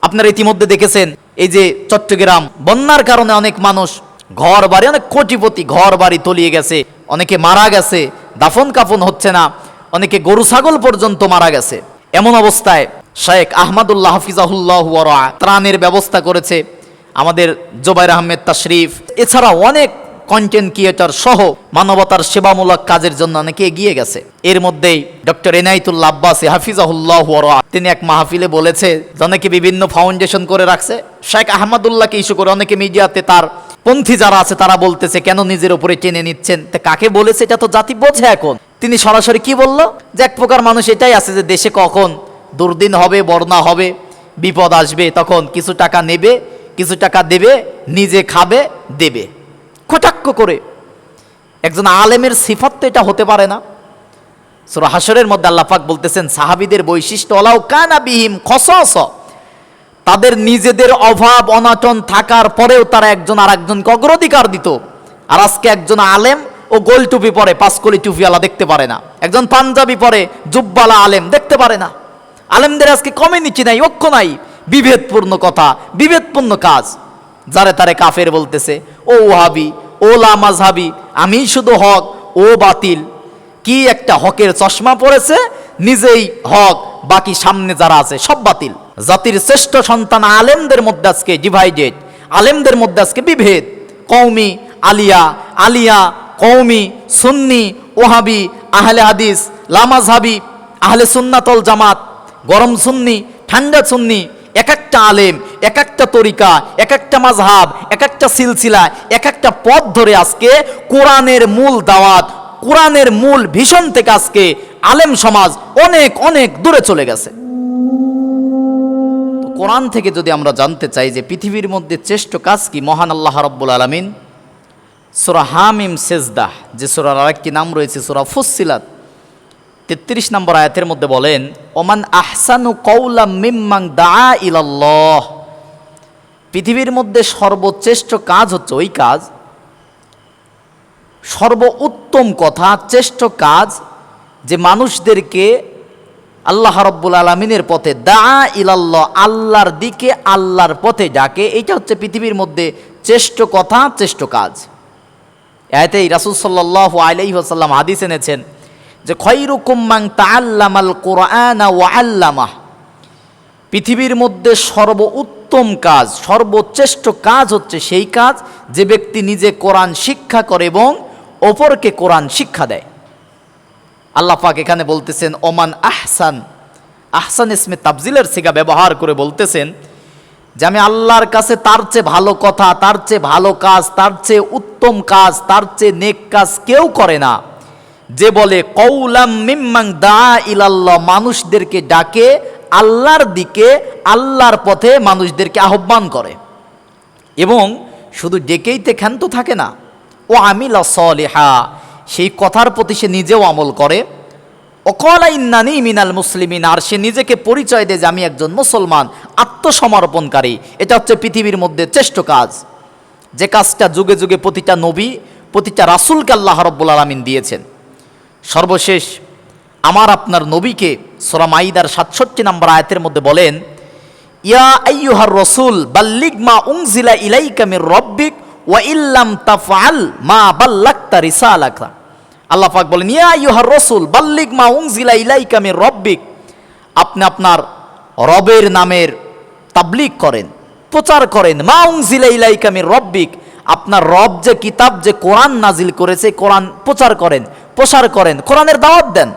আপনারা ইতিমধ্যে দেখেছেন এই যে চট্টগ্রাম বন্যার কারণে অনেক মানুষ ঘর বাড়ি, অনেক কোটিপতি ঘর বাড়ি তলিয়ে গেছে, অনেকে মারা গেছে, দাফন কাফন হচ্ছে না, অনেকে গরু ছাগল পর্যন্ত মারা গেছে। এমন অবস্থায় শেখ আহমদুল্লাহ হাফিজাহুল্লাহ ত্রাণের ব্যবস্থা করেছে আমাদের জোবাইর আহমেদ তাশরিফ। এছাড়া অনেক কন্টেন্ট ক্রিয়েটর সহ মানবতার সেবামূলক কাজের জন্য অনেকে এগিয়ে গেছে। এর মধ্যেই ডক্টর এনায়েতুল্লাহ আব্বাসী হাফিজাহুল্লাহ তিনি এক মাহফিলে বলেছে, অনেকে বিভিন্ন ফাউন্ডেশন করে রাখছে শেখ আহমদুল্লাহকে ইস্যু করে, অনেকে মিডিয়াতে তার পন্থী যারা আছে তারা বলতেছে কেন নিজের উপরে টেনে নিচ্ছেন। তা কাকে বলেছে এটা তো জাতি বোঝে। এখন তিনি সরাসরি কি বলল যে এক প্রকার মানুষ এটাই আছে যে দেশে কখন দুর্দিন হবে, বন্যা হবে, বিপদ আসবে, তখন কিছু টাকা নেবে, কিছু টাকা দেবে, নিজে খাবে, দেবে কটাক্ষ করে। একজন আলেমের সিফাত তো এটা হতে পারে না। সূরা হাশরের মধ্যে আল্লাহ পাক বলতেছেন সাহাবীদের বৈশিষ্ট্য ওয়ালাউ কানা বিহিম খসাস, তাদের নিজেদের অভাব অনাটন থাকার পরেও তারা একজন আরেকজনকে অগ্রাধিকার দিত। আর আজকে একজন আলেম ও গোল টুপি পরে, পাঁচকলি টুপিওয়ালা দেখতে পারে না, একজন পাঞ্জাবি পরে জুব্বালা আলেম দেখতে পারে না। আলেমদের আজকে কমিউনিটি নাই, ঐক্য নাই, বিভেদপূর্ণ কথা, বিভেদপূর্ণ কাজ, যারে তারে কাফের বলতেছে, ও ওয়াহাবি, ও লামাযহাবি, আমি শুধু হক, ও বাতিল। কি একটা হকের চশমা পড়েছে, নিজেই হক, বাকি সামনে যারা আছে সব বাতিল। জাতির শ্রেষ্ঠ সন্তান আলেমদের মধ্যে আজকে ডিভাইডেড, আলেমদের মধ্যে আজকে বিভেদ, কওমি আলিয়া, আলিয়া কওমি, সুন্নি ওহাবি, আহলে হাদিস, লামাযহাবি, আহলে সুন্নাতুল জামাত, গরম সুন্নি, ঠান্ডা সুন্নি, এক একটা আলেম, এক একটা তরিকা, এক একটা মাযহাব, এক একটা সিলসিলা, এক একটা পথ ধরে আজকে কোরআনের মূল দাওয়াত, কোরআনের মূল ভিশন থেকে আজকে আলেম সমাজ অনেক অনেক দূরে চলে গেছে। তো কোরআন থেকে যদি আমরা জানতে চাই যে পৃথিবীর মধ্যে শ্রেষ্ঠ কাজ কি, মহান আল্লাহ রাব্বুল আলামিন সূরা হামিম সেজদা, যে সূরার আরেকটি নাম রয়েছে সূরা ফুসসিলাত, 33 নম্বর আয়াতের মধ্যে বলেন ওমান আহসানু কওলাম মিম্মান দাআ ইলাল্লাহ, পৃথিবীর মধ্যে সর্বশ্রেষ্ঠ কাজ হচ্ছে ওই কাজ, সর্ব উত্তম কথা, শ্রেষ্ঠ কাজ যে মানুষদেরকে আল্লাহ রাব্বুল আলামিনের পথে, দাআ ইলাল্লাহ, আল্লাহর দিকে, আল্লাহর পথে ডাকে। এটা হচ্ছে পৃথিবীর মধ্যে শ্রেষ্ঠ কথা, শ্রেষ্ঠ কাজ। আয়াতেই রাসূল সাল্লাল্লাহু আলাইহি ওয়াসাল্লাম হাদিস এনেছেন যে খায়রুকুম মান তাআল্লামাল কুরআনা ওয়া আল্লামাহ, পৃথিবীর মধ্যে সর্ব উত্তম কাজ, সর্বশ্রেষ্ঠ কাজ হচ্ছে সেই কাজ যে ব্যক্তি নিজে কোরআন শিক্ষা করে এবং অপরকে কোরআন শিক্ষা দেয়। আল্লাহ পাক এখানে বলতেছেন ওমান আহসান, আহসান ইসমে তাফজিলের সিগা ব্যবহার করে বলতেছেন যে আমি আল্লাহর কাছে তার চেয়ে ভালো কথা, তার চেয়ে ভালো কাজ, তার চেয়ে উত্তম কাজ, তার চেয়ে নেক কাজ কেউ করে না, যে বলে কওলাম মিম্মান দাআ ইলাল্লাহ, মানুষদেরকে ডাকে আল্লাহর দিকে, আল্লাহর পথে মানুষদেরকে আহ্বান করে, এবং শুধু ডেকেইতে ক্ষান্ত থাকে না, ও আমিলা সলিহা, সেই কথার প্রতি সে নিজেও আমল করে, ওয়াকালা ইন্নানি মিনাল মুসলিমিন, আর সে নিজেকে পরিচয় দেয় যে আমি একজন মুসলমান, আত্মসমর্পণকারী। এটা হচ্ছে পৃথিবীর মধ্যে শ্রেষ্ঠ কাজ, যে কাজটা যুগে যুগে প্রতিটা নবী, প্রতিটা রাসূলকে আল্লাহ রাব্বুল আলামিন দিয়েছেন। সর্বশেষ আমার আপনার নবীকে সূরা মাইদার 67 নম্বর আয়াতের মধ্যে বলেন ইয়া আইয়ুহার রাসূল বাল্লিগ মা উনজিলা ইলাইকা মির রাব্বিক ওয়া ইল্লাম তাফআল মা বাল্লাগতা রিসালাতা। আল্লাহ পাক বলেন ইয়া আইয়ুহার রাসূল বাল্লিগ মা উনজিলা ইলাইকা মির রাব্বিক, আপনি আপনার রবের নামের তাবলীগ করেন, প্রচার করেন, মা উনজিলা ইলাইকা মির রাব্বিক, আপনার রব যে কিতাব, যে কোরআন নাজিল করেছে, কোরআন প্রচার করেন, প্রসার করেন, কোরআনের দাওয়াত দেন।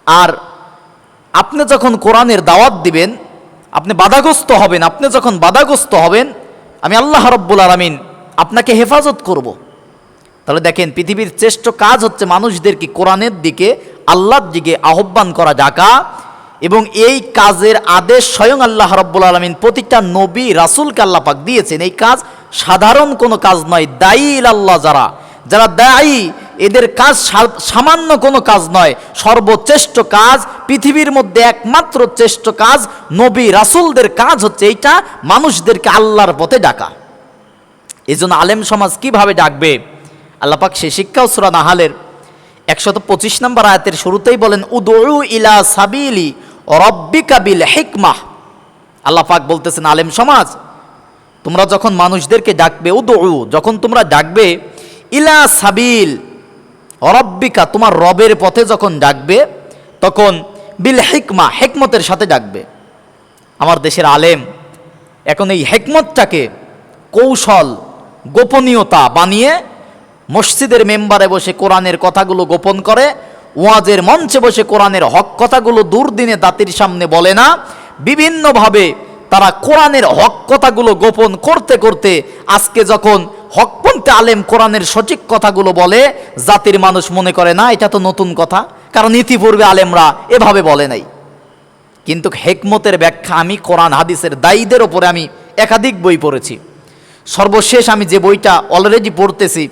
আর আপনি যখন কোরআনের দাওয়াত দিবেন আপনি বাধাগ্রস্ত হবেন, আপনি যখন বাধাগ্রস্ত হবেন আমি আল্লাহ রাব্বুল আলামিন আপনাকে হেফাজত করব। তাহলে দেখেন পৃথিবীর শ্রেষ্ঠ কাজ হচ্ছে মানুষদেরকে কোরআনের দিকে, আল্লাহর দিকে আহ্বান করা, ডাকা, এবং এই কাজের আদেশ স্বয়ং আল্লাহ রাব্বুল আলামিন প্রতিটা নবী রাসূলকে আল্লাহ পাক দিয়েছেন। এই কাজ সাধারণ কোনো কাজ নয়। দায়ী ইলাল্লাহ, যারা দায়ী, এদের কাজ সামান্য কোনো কাজ নয়, সর্বশ্রেষ্ঠ কাজ, পৃথিবীর মধ্যে একমাত্র শ্রেষ্ঠ কাজ নবী রাসূলদের কাজ হচ্ছে এইটা, মানুষদেরকে আল্লাহর পথে ডাকা। এই জন্য আলেম সমাজ কিভাবে ডাকবে আল্লাহ পাক সে শিক্ষাও সূরা নাহালের 125 নম্বর আয়াতের শুরুতেই বলেন উদউ ইলা সাবিলি রাব্বিকা বিল হিকমাহ, আল্লাহ পাক বলতেছেন, আলেম সমাজ তোমরা যখন মানুষদেরকে ডাকবে, উদউ, যখন তোমরা ডাকবে, ইলা সাবিল রব্বিকা, তোমার রবের পথে যখন ডাকবে, তখন বিল হিকমা, হেকমতের সাথে ডাকবে। আমার দেশের আলেম এখন এই হেকমতটাকে কৌশল, গোপনীয়তা বানিয়ে মসজিদের মেম্বারে বসে কোরআনের কথাগুলো গোপন করে, ওয়াজের মঞ্চে বসে কোরআনের হক কথাগুলো দুর্দিনে দাতির সামনে বলে না। বিভিন্নভাবে তারা কোরআনের হক কথাগুলো গোপন করতে করতে আজকে যখন হকপন্থী আলেম কোরআনের সঠিক কথাগুলো বলে, জাতির মানুষ মনে করে না এটা তো নতুন কথা, কারণ ইতিপূর্বে আলেমরা এভাবে বলে নাই। কিন্তু হেকমতের ব্যাখ্যা আমি কোরআন হাদিসের দায়ীদের ওপরে আমি একাধিক বই পড়েছি। সর্বশেষ আমি যে বইটা অলরেডি পড়তেছি,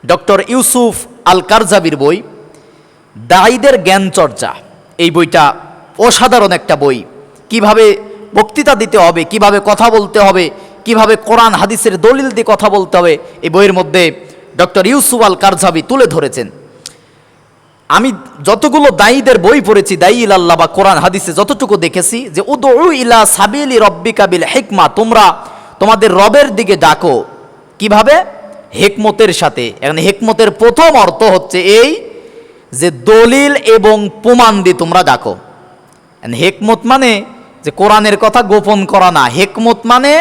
ডক্টর ইউসুফ আল কারজাবির বই, দায়ীদের জ্ঞান চর্চা। এই বইটা অসাধারণ একটা বই। কিভাবে বক্তৃতা দিতে হবে, কিভাবে কথা বলতে হবে, কিভাবে কোরআন হাদিসের দলিল দিয়ে কথা বলতে হবে, এই বইয়ের মধ্যে ডক্টর ইউসুফ আল কারজাবি তুলে ধরেছেন। আমি যতগুলো দায়ীদের বই পড়েছি, দায়ী ইলাল্লাহ বা কোরআন হাদিসে যতটুকু দেখেছি, যে উদউ ইলা সাবিলি রব্বিকা বিল হিকমা, তোমরা তোমাদের রবের দিকে ডাকো কিভাবে? হেকমতের সাথে। এখন হেকমতের প্রথম অর্থ হচ্ছে এই যে দলিল এবং প্রমাণ দিয়ে তোমরা ডাকো। হেকমত মানে যে কোরআনের কথা গোপন করা না, হেকমত মানে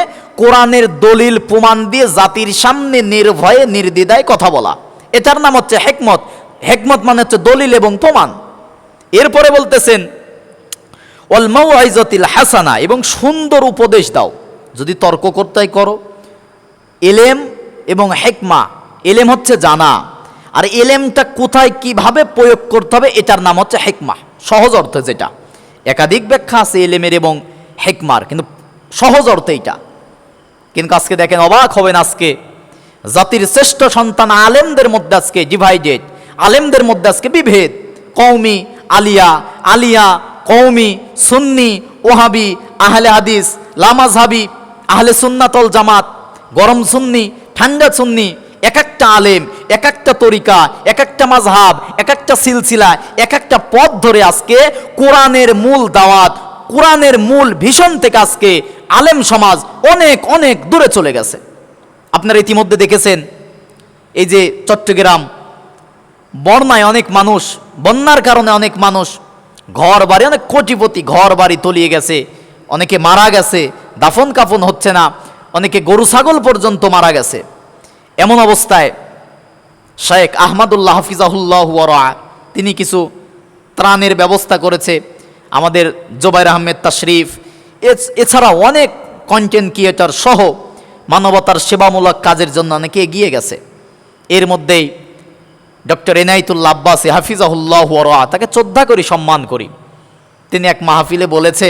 কোরআনের দলিল প্রমাণ দিয়ে জাতির সামনে নির্ভয়ে নির্দ্বিধায় কথা বলা, এটার নাম হচ্ছে হেকমত। হেকমত মানে হচ্ছে দলিল এবং প্রমাণ। এরপরে বলতেছেন ওয়াল মাউইজাতিল হাসানা, এবং সুন্দর উপদেশ দাও। যদি তর্ক করতে করো, এলেম এবং হেকমা, এলেম হচ্ছে জানা, আর এলেমটা কোথায় কিভাবে প্রয়োগ করতে হবে এটার নাম হচ্ছে হেকমা। সহজ অর্থে যেটা, একাধিক ব্যাখ্যা আছে এলেমের এবং হেকমার, কিন্তু সহজ অর্থে এইটা। কিন্তু আজকে দেখেন, অবাক হবেন, আজকে জাতির শ্রেষ্ঠ সন্তান আলেমদের মধ্যে আজকে ডিভাইডেড, আলেমদের মধ্যে আজকে বিভেদ। কওমি আলিয়া, আলিয়া কওমি, সুন্নি ওহাবি, আহলে হাদিস, লামাজহাবি, আহলে সুন্নাতল জামাত, গরম সুন্নি, ঠান্ডা সুন্নি, এক একটা আলেম, এক একটা তরিকা, এক একটা মাযহাব, এক একটা সিলসিলা, এক একটা পথ ধরে আজকে কোরআনের মূল দাওয়াত, কোরআনের মূল ভীষণ থেকে আজকে আলেম সমাজ অনেক অনেক দূরে চলে গেছে। আপনারা ইতিমধ্যে দেখেছেন, এই যে চট্টগ্রাম বন্যায় অনেক মানুষ, বন্যার কারণে অনেক মানুষ ঘর বাড়ি, অনেক কোটিপতি ঘর বাড়ি তলিয়ে গেছে, অনেকে মারা গেছে, দাফন কাফন হচ্ছে না, অনেকে গরু ছাগল পর্যন্ত মারা গেছে। এমন অবস্থায় শেখ আহমদুল্লাহ হাফিজাহুল্লাহ ওয়া, তিনি কিছু ত্রাণের ব্যবস্থা করেছে। আমাদের জোবাইর আহমেদ তাশরিফ, এছাড়া অনেক কন্টেন্ট ক্রিয়েটর সহ মানবতার সেবামূলক কাজের জন্য অনেকে এগিয়ে গেছে। এর মধ্যেই ডক্টর এনায়েতুল্লাহ আব্বাসী হাফিজাহুল্লাহ ওয়া, তাকে শ্রদ্ধা করি, সম্মান করি। তিনি এক মাহফিলে বলেছে,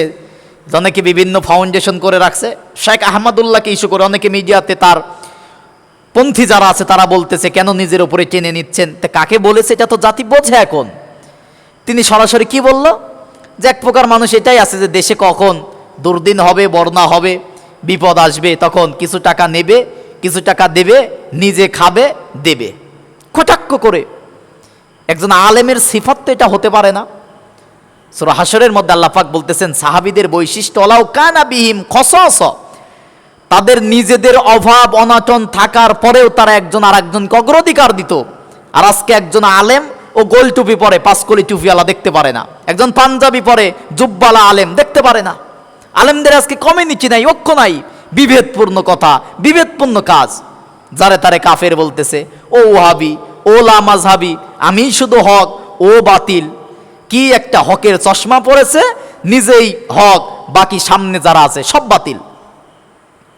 অনেকে বিভিন্ন ফাউন্ডেশন করে রাখছে, শেখ আহমদুল্লাহকে ইস্যু করে অনেকে মিডিয়াতে তার পন্থী যারা আছে তারা বলতেছে কেন নিজের উপরে টেনে নিচ্ছেন। তা কাকে বলেছে এটা তো জাতি বোঝে। এখন তিনি সরাসরি কি বলল, যে এক প্রকার মানুষ এটাই আছে যে দেশে কখন দুর্দিন হবে, বন্যা হবে, বিপদ আসবে, তখন কিছু টাকা নেবে, কিছু টাকা দেবে, নিজে খাবে, দেবে, কটাক্ষ করে। একজন আলেমের সিফাত তো এটা হতে পারে না। সূরা হাশরের মধ্যে আল্লাহ পাক বলতেছেন, সাহাবীদের বৈশিষ্ট্য, ওয়ালাউ কানা বিহিম খসাস, তাদের নিজেদের অভাব অনাটন থাকার পরেও তারা একজন আর একজনকে অগ্রাধিকার দিত। আর আজকে একজন আলেম ও গোল টুপি পরে, পাঁচকলি টুপিওয়ালা দেখতে পারে না, একজন পাঞ্জাবি পরে জুব্বালা আলেম দেখতে পারে না। আলেমদের আজকে কমিউনিটি নাই, ঐক্য নাই, বিভেদপূর্ণ কথা, বিভেদপূর্ণ কাজ, যারে তারে কাফের বলতেছে, ও ওহাবি, ও লামাজহাবি, আমি শুধু হক, ও বাতিল। কি একটা হকের চশমা পড়েছে, নিজেই হক, বাকি সামনে যারা আছে সব বাতিল।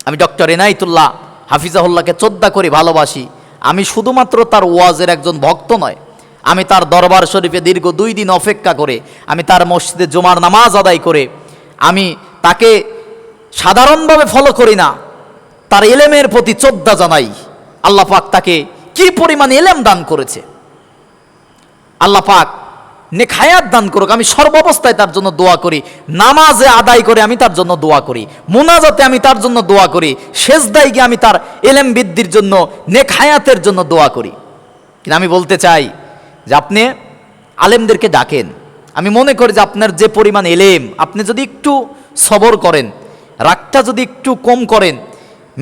আমি ডক্টর এনায়েতুল্লাহ হাফিজাহুল্লাহকে শ্রদ্ধা করি, ভালোবাসি। আমি শুধুমাত্র তার ওয়াজের একজন ভক্ত নয়, আমি তার দরবার শরীফে দীর্ঘ 2 দিন অপেক্ষা করে, আমি তার মসজিদে জুমার নামাজ আদায় করে, আমি তাকে সাধারণভাবে ফলো করি না, তার এলেমের প্রতি শ্রদ্ধা জানাই। আল্লাহ পাক তাকে কি পরিমাণ এলেম দান করেছে, আল্লাহ পাক নেক হায়াত দান করুক। আমি সর্বাবস্থায় তার জন্য দোয়া করি, নামাজে আদায় করে আমি তার জন্য দোয়া করি, মুনাজাতে আমি তার জন্য দোয়া করি, সেজদায় গিয়ে আমি তার এলেম বৃদ্ধির জন্য, নেক হায়াতের জন্য দোয়া করি। কিন্তু আমি বলতে চাই যে আপনি আলেমদেরকে ডাকেন, আমি মনে করি যে আপনার যে পরিমাণ এলেম, আপনি যদি একটু সবর করেন, রাগটা যদি একটু কম করেন,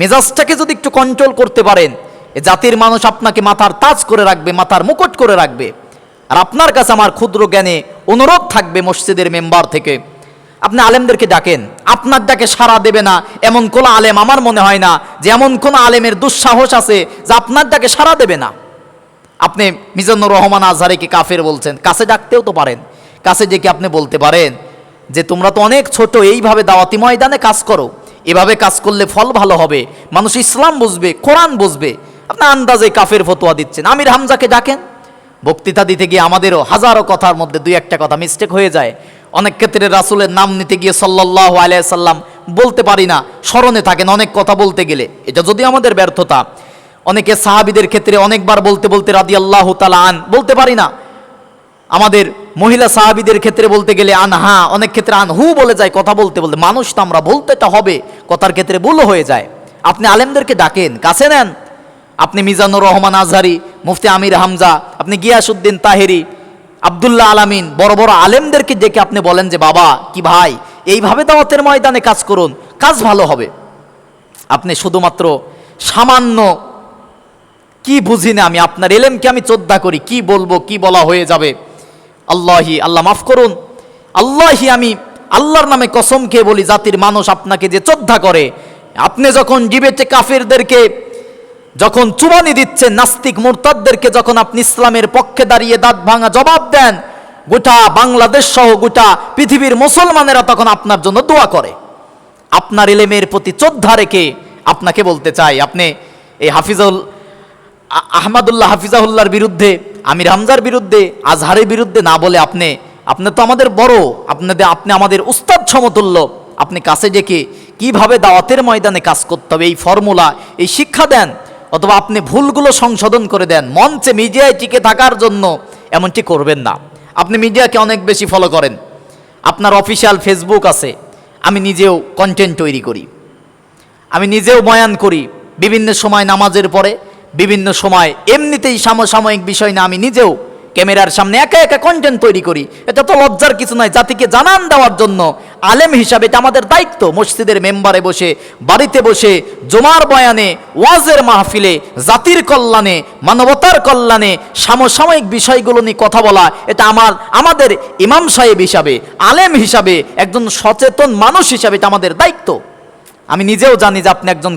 মেজাজটাকে যদি একটু কন্ট্রোল করতে পারেন, এ জাতির মানুষ আপনাকে মাথার তাজ করে রাখবে, মাথার মুকুট করে রাখবে। আর আপনার কাছে আমার ক্ষুদ্র জ্ঞানে অনুরোধ থাকবে, মসজিদের মেম্বার থেকে আপনি আলেমদেরকে ডাকেন। আপনার ডাকে সাড়া দেবে না এমন কোনো আলেম আমার মনে হয় না যে এমন কোনো আলেমের দুঃসাহস আছে যে আপনার ডাকে সাড়া দেবে না। আপনি মিজানুর রহমান আজহারিকে কাফের বলছেন, কাছে ডাকতেও তো পারেন। কাছে ডেকে আপনি বলতে পারেন যে তোমরা তো অনেক ছোট, এইভাবে দাওয়াতি ময়দানে কাজ করো, এভাবে কাজ করলে ফল ভালো হবে, মানুষ ইসলাম বুঝবে, কোরআন বুঝবে। আপনি আন্দাজে কাফের ফতোয়া দিচ্ছেন। আমির হামজাকে ডাকেন। বক্তৃতা দিতে গিয়ে আমাদেরও হাজারো কথার মধ্যে দুই একটা কথা মিস্টেক হয়ে যায়। অনেক ক্ষেত্রে রাসূলের নাম নিতে গিয়ে সাল্লাল্লাহু আলাইহি সাল্লাম বলতে পারি না, স্মরণে থাকেন অনেক কথা বলতে গেলে, এটা যদি আমাদের ব্যর্থতা। অনেকে সাহাবীদের ক্ষেত্রে অনেকবার বলতে বলতে রাদিয়াল্লাহু তাআলা আন বলতে পারি না। আমাদের মহিলা সাহাবীদের ক্ষেত্রে বলতে গেলে আনহা, অনেক ক্ষেত্রে আনহু বলে যায় কথা বলতে বলতে। মানুষ তো আমরা, বলতেটা হবে, কথার ক্ষেত্রে ভুলও হয়ে যায়। আপনি আলেমদেরকে ডাকেন, কাছে নেন। আপনি মিজানুর রহমান আজহারি, মুফতি আমির হামজা, আপনি গিয়াসউদ্দিন তাহেরি, আব্দুল্লাহ আলামিন, বড় বড় আলেমদেরকে ডেকে আপনি বলেন যে বাবা কি ভাই, এইভাবে দাওয়াতের ময়দানে কাজ করুন, কাজ ভালো হবে। আপনি শুধুমাত্র সামান্য কি বুঝি না আমি, আপনার এলেমকে আমি শ্রদ্ধা করি, কি বলবো কি বলা হয়ে যাবে, আল্লাহ মাফ করুন, আমি আল্লাহর নামে কসম খেয়ে বলি, জাতির মানুষ আপনাকে যে শ্রদ্ধা করে, আপনি যখন ডিবেটে কাফেরদেরকে যখন চুবানি দিচ্ছেন, নাস্তিক মুরতাদদেরকে যখন আপনি ইসলামের পক্ষে দাঁড়িয়ে দাঁত ভাঙা জবাব দেন, গোটা বাংলাদেশ সহ গোটা পৃথিবীর মুসলমানেরা তখন আপনার জন্য দোয়া করে। আপনার ইলমের প্রতি শ্রদ্ধা রেখে আপনাকে বলতে চাই, আপনি এই আহমদুল্লাহ হাফিজাহুল্লাহর বিরুদ্ধে, আমির হামজার বিরুদ্ধে, আজহারের বিরুদ্ধে না বলে আপনি তো আমাদের বড়, আপনি আমাদের উস্তাদ সমতুল্য। আপনি কাছে ডেকে কিভাবে দাওয়াতের ময়দানে কাজ করতে হবে এই ফর্মুলা, এই শিক্ষা দেন, অথবা আপনি ভুলগুলো সংশোধন করে দেন। মঞ্চে মিডিয়ায় টিকে থাকার জন্য এমনটি করবেন না। আপনি মিডিয়াকে অনেক বেশি ফলো করেন, আপনার অফিসিয়াল ফেসবুক আছে, আমি নিজেও কন্টেন্ট তৈরি করি, আমি নিজেও বয়ান করি বিভিন্ন সময় নামাজের পরে, বিভিন্ন সময় এমনিতেই সমসাময়িক বিষয় না, আমি নিজেও ক্যামেরার সামনে একা একা কন্টেন্ট তৈরি করি। এটা তো লজ্জার কিছু নয়, জাতিকে জানান দেওয়ার জন্য আলেম হিসাবে এটা আমাদের দায়িত্ব। মসজিদের মেম্বারে বসে, বাড়িতে বসে, জুমার বয়ানে, ওয়াজের মাহফিলে, জাতির কল্যাণে, মানবতার কল্যাণে সমসাময়িক বিষয়গুলো নিয়ে কথা বলা, এটা আমাদের ইমাম সাহেব হিসাবে, আলেম হিসাবে, একজন সচেতন মানুষ হিসাবে এটা আমাদের দায়িত্ব। আমি নিজেও জানি যে আপনি একজন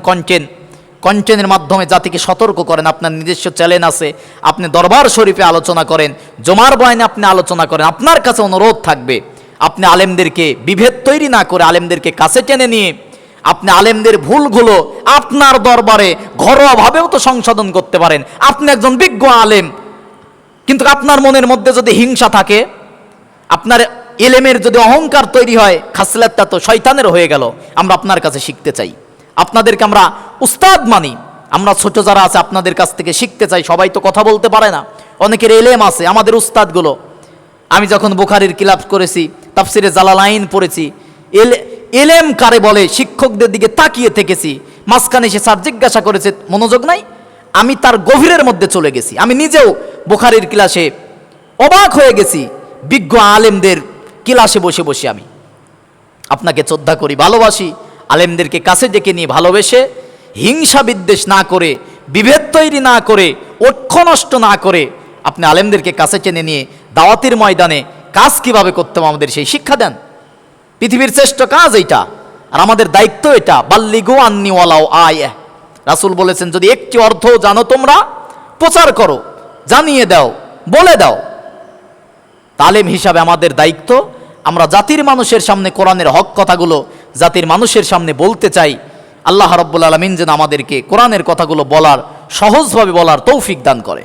কন্টেন্টের মাধ্যমে জাতিকে সতর্ক করেন। আপনার নিজস্ব চ্যানেল আছে, আপনি দরবার শরীফে আলোচনা করেন, জমার বয়ানে আপনি আলোচনা করেন। আপনার কাছে অনুরোধ থাকবে, আপনি আলেমদেরকে বিভেদ তৈরি না করে আলেমদেরকে কাছে টেনে নিয়ে আপনি আলেমদের ভুলগুলো আপনার দরবারে ঘরোয়াভাবেও তো সংশোধন করতে পারেন। আপনি একজন বিজ্ঞ আলেম, কিন্তু আপনার মনের মধ্যে যদি হিংসা থাকে, আপনার ইলমের যদি অহংকার তৈরি হয়, খাসলাতটা তো শয়তানের হয়ে গেল। আমরা আপনার কাছে শিখতে চাই, আপনাদেরকে আমরা উস্তাদ মানি, আমরা ছোট যারা আছে আপনাদের কাছ থেকে শিখতে চাই। সবাই তো কথা বলতে পারে না, অনেকের এলেম আছে। আমাদের উস্তাদগুলো, আমি যখন বুখারীর কিলাপ করেছি, তাফসিরে জালালাইন পড়েছি, এলেম কারে বলে শিক্ষকদের দিকে তাকিয়ে থেকেছি। মাঝখানে সে স্যার জিজ্ঞাসা করেছে, মনোযোগ নাই, আমি তার গভীরের মধ্যে চলে গেছি। আমি নিজেও বুখারীর ক্লাসে অবাক হয়ে গেছি, বিজ্ঞ আলেমদের ক্লাসে বসে বসে। আমি আপনাকে শ্রদ্ধা করি, ভালোবাসি। আলেমদেরকে কাছে ডেকে নিয়ে ভালোবেসে, হিংসা বিদ্বেষ না করে, বিভেদ তৈরি না করে, ঐক্য নষ্ট না করে আপনি আলেমদেরকে কাছে টেনে নিয়ে দাওয়াতের ময়দানে কাজ কিভাবে করতে হবে আমাদের সেই শিক্ষা দেন। পৃথিবীর শ্রেষ্ঠ কাজ এইটা, আর আমাদের দায়িত্ব এটা। বাল্লিগু আন্নি ওয়ালাউ আয়া, রাসূল বলেছেন যদি একটি অর্থ জানো তোমরা প্রচার করো, জানিয়ে দাও, বলে দাও। তালেম হিসাবে আমাদের দায়িত্ব, আমরা জাতির মানুষের সামনে কোরআনের হক কথাগুলো জাতির মানুষের সামনে বলতে চাই। আল্লাহ রাব্বুল আলামিন যেন আমাদেরকে কোরআনের কথাগুলো বলার, সহজভাবে বলার তৌফিক দান করে।